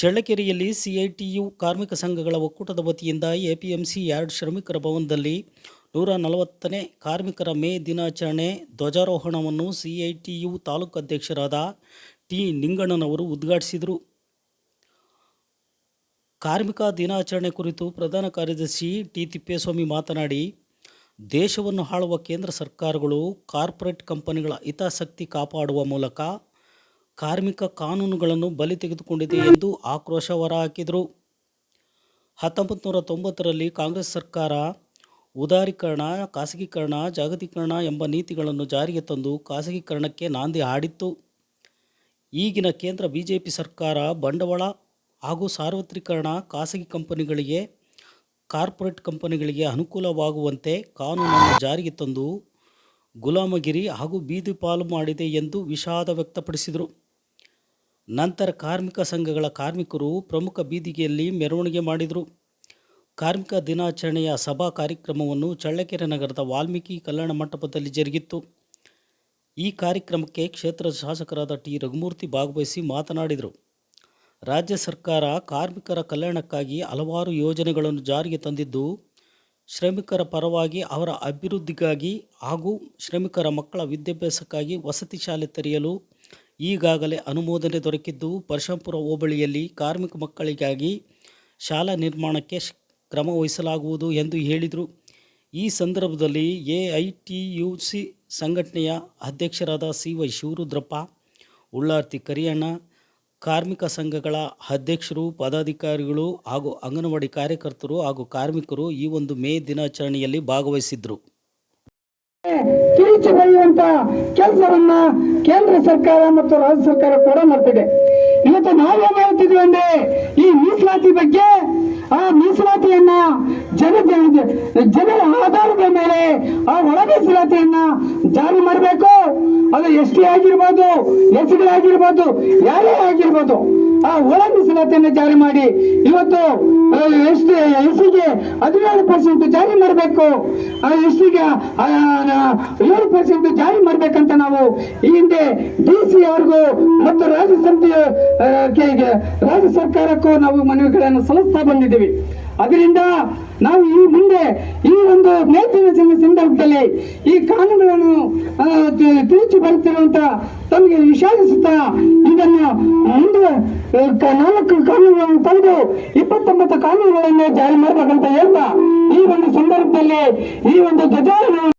ಚಳ್ಳಕೆರೆಯಲ್ಲಿ CITU ಕಾರ್ಮಿಕ ಸಂಘಗಳ ಒಕ್ಕೂಟದ ವತಿಯಿಂದ ಎಪಿಎಂಸಿ ಯಾರ್ಡ್ ಶ್ರಮಿಕರ ಭವನದಲ್ಲಿ 140ನೇ ಕಾರ್ಮಿಕರ ಮೇ ದಿನಾಚರಣೆ ಧ್ವಜಾರೋಹಣವನ್ನು ಸಿಐಟಿಯು ತಾಲೂಕು ಅಧ್ಯಕ್ಷರಾದ ಟಿ ನಿಂಗಣ್ಣನವರು ಉದ್ಘಾಟಿಸಿದರು. ಕಾರ್ಮಿಕ ದಿನಾಚರಣೆ ಕುರಿತು ಪ್ರಧಾನ ಕಾರ್ಯದರ್ಶಿ ಟಿ ತಿಪ್ಪೇಸ್ವಾಮಿ ಮಾತನಾಡಿ, ದೇಶವನ್ನು ಆಳುವ ಕೇಂದ್ರ ಸರ್ಕಾರಗಳು ಕಾರ್ಪೊರೇಟ್ ಕಂಪನಿಗಳ ಹಿತಾಸಕ್ತಿ ಕಾಪಾಡುವ ಮೂಲಕ ಕಾರ್ಮಿಕ ಕಾನೂನುಗಳನ್ನು ಬಲಿ ತೆಗೆದುಕೊಂಡಿದೆ ಎಂದು ಆಕ್ರೋಶ ಹೊರಹಾಕಿದರು. 1990ರಲ್ಲಿ ಕಾಂಗ್ರೆಸ್ ಸರ್ಕಾರ ಉದಾರೀಕರಣ, ಖಾಸಗೀಕರಣ, ಜಾಗತೀಕರಣ ಎಂಬ ನೀತಿಗಳನ್ನು ಜಾರಿಗೆ ತಂದು ಖಾಸಗೀಕರಣಕ್ಕೆ ನಾಂದಿ ಹಾಡಿತ್ತು. ಈಗಿನ ಕೇಂದ್ರ ಬಿಜೆಪಿ ಸರ್ಕಾರ ಬಂಡವಾಳ ಹಾಗೂ ಸಾರ್ವತ್ರಿಕರಣ, ಖಾಸಗಿ ಕಂಪನಿಗಳಿಗೆ, ಕಾರ್ಪೊರೇಟ್ ಕಂಪನಿಗಳಿಗೆ ಅನುಕೂಲವಾಗುವಂತೆ ಕಾನೂನನ್ನು ಜಾರಿಗೆ ತಂದು ಗುಲಾಮಗಿರಿ ಹಾಗೂ ಬೀದಿ ಪಾಲು ಮಾಡಿದೆ ಎಂದು ವಿಷಾದ ವ್ಯಕ್ತಪಡಿಸಿದರು. ನಂತರ ಕಾರ್ಮಿಕ ಸಂಘಗಳ ಕಾರ್ಮಿಕರು ಪ್ರಮುಖ ಬೀದಿಗೆಯಲ್ಲಿ ಮೆರವಣಿಗೆ ಮಾಡಿದರು. ಕಾರ್ಮಿಕ ದಿನಾಚರಣೆಯ ಸಭಾ ಕಾರ್ಯಕ್ರಮವನ್ನು ಚಳ್ಳಕೆರೆ ನಗರದ ವಾಲ್ಮೀಕಿ ಕಲ್ಯಾಣ ಮಂಟಪದಲ್ಲಿ ಜರುಗಿತ್ತು. ಈ ಕಾರ್ಯಕ್ರಮಕ್ಕೆ ಕ್ಷೇತ್ರದ ಶಾಸಕರಾದ ಟಿ ರಘುಮೂರ್ತಿ ಭಾಗವಹಿಸಿ ಮಾತನಾಡಿದರು. ರಾಜ್ಯ ಸರ್ಕಾರ ಕಾರ್ಮಿಕರ ಕಲ್ಯಾಣಕ್ಕಾಗಿ ಹಲವಾರು ಯೋಜನೆಗಳನ್ನು ಜಾರಿಗೆ ತಂದಿದ್ದು, ಶ್ರಮಿಕರ ಪರವಾಗಿ ಅವರ ಅಭಿವೃದ್ಧಿಗಾಗಿ ಹಾಗೂ ಶ್ರಮಿಕರ ಮಕ್ಕಳ ವಿದ್ಯಾಭ್ಯಾಸಕ್ಕಾಗಿ ವಸತಿ ಶಾಲೆ ತೆರೆಯಲು ಈಗಾಗಲೇ ಅನುಮೋದನೆ ದೊರಕಿದ್ದು, ಪರಶಂಪುರ ಹೋಬಳಿಯಲ್ಲಿ ಕಾರ್ಮಿಕ ಮಕ್ಕಳಿಗಾಗಿ ಶಾಲಾ ನಿರ್ಮಾಣಕ್ಕೆ ಕ್ರಮ ವಹಿಸಲಾಗುವುದು ಎಂದು ಹೇಳಿದರು. ಈ ಸಂದರ್ಭದಲ್ಲಿ ಎಐಟಿಯುಸಿ ಸಂಘಟನೆಯ ಅಧ್ಯಕ್ಷರಾದ ಸಿವೈ ಶಿವರುದ್ರಪ್ಪ, ಉಳ್ಳಾರ್ತಿ ಕರಿಯಣ್ಣ, ಕಾರ್ಮಿಕ ಸಂಘಗಳ ಅಧ್ಯಕ್ಷರು, ಪದಾಧಿಕಾರಿಗಳು ಹಾಗೂ ಅಂಗನವಾಡಿ ಕಾರ್ಯಕರ್ತರು ಹಾಗೂ ಕಾರ್ಮಿಕರು ಈ ಒಂದು ಮೇ ದಿನಾಚರಣೆಯಲ್ಲಿ ಭಾಗವಹಿಸಿದ್ದರು. ಕಿರಿಚಿ ಬರೆಯುವಂತ ಕೆಲಸವನ್ನ ಕೇಂದ್ರ ಸರ್ಕಾರ ಮತ್ತು ರಾಜ್ಯ ಸರ್ಕಾರ ಕೂಡ ಮಾಡ್ತಿದೆ. ಇವತ್ತು ನಾವೇನ್ ಹೇಳ್ತಿದ್ವಿ ಅಂದ್ರೆ, ಈ ಮೀಸಲಾತಿ ಬಗ್ಗೆ, ಆ ಮೀಸಲಾತಿಯನ್ನ ಜನರ ಆಧಾರದ ಮೇಲೆ ಆ ಒಳ ಮೀಸಲಾತಿಯನ್ನ ಜಾರಿ ಮಾಡಬೇಕು. ಅದು ಎಸ್ಟಿ ಆಗಿರ್ಬೋದು, ಎಸ್ಸಿಗಳಾಗಿರ್ಬೋದು, ಯಾರೇ ಆಗಿರ್ಬೋದು, ಆ ಒಳ ಮೀಸಲಾತಿಯನ್ನು ಜಾರಿ ಮಾಡಿ ಇವತ್ತು ಎಸ್ಸಿಗೆ 17% ಜಾರಿ ಮಾಡಬೇಕು, ಎಸ್ಟಿಗೆ 7% ಜಾರಿ ಮಾಡ್ಬೇಕಂತ ನಾವು ಈ ಹಿಂದೆ ಡಿಸಿ ಅವ್ರಿಗೂ ಮತ್ತು ರಾಜ್ಯ ಸರ್ಕಾರಕ್ಕೂ ನಾವು ಮನವಿಗಳನ್ನು ಸಲ್ಲಿಸ್ತಾ ಬಂದಿದ್ದೀವಿ. ಅದರಿಂದ ನಾವು ಈ ಮುಂದೆ ಈ ಒಂದು ಮೇ ದಿನಾಚರಣೆ ಸಂದರ್ಭದಲ್ಲಿ ಈ ಕಾನೂನುಗಳನ್ನು ತಿರುಚಿ ಬರುತ್ತಿರುವಂತ ತಮಗೆ ವಿಷಾದಿಸುತ್ತಾ ಇದನ್ನು ಮುಂದೆ 4 ಕಾನೂನುಗಳನ್ನು ತಂದು 29 ಕಾನೂನುಗಳನ್ನು ಜಾರಿ ಮಾಡಬೇಕಂತ ಹೇಳ್ತಾ ಈ ಒಂದು ಸಂದರ್ಭದಲ್ಲಿ ಈ ಒಂದು ಧ್ವಜಾರೋಹಣ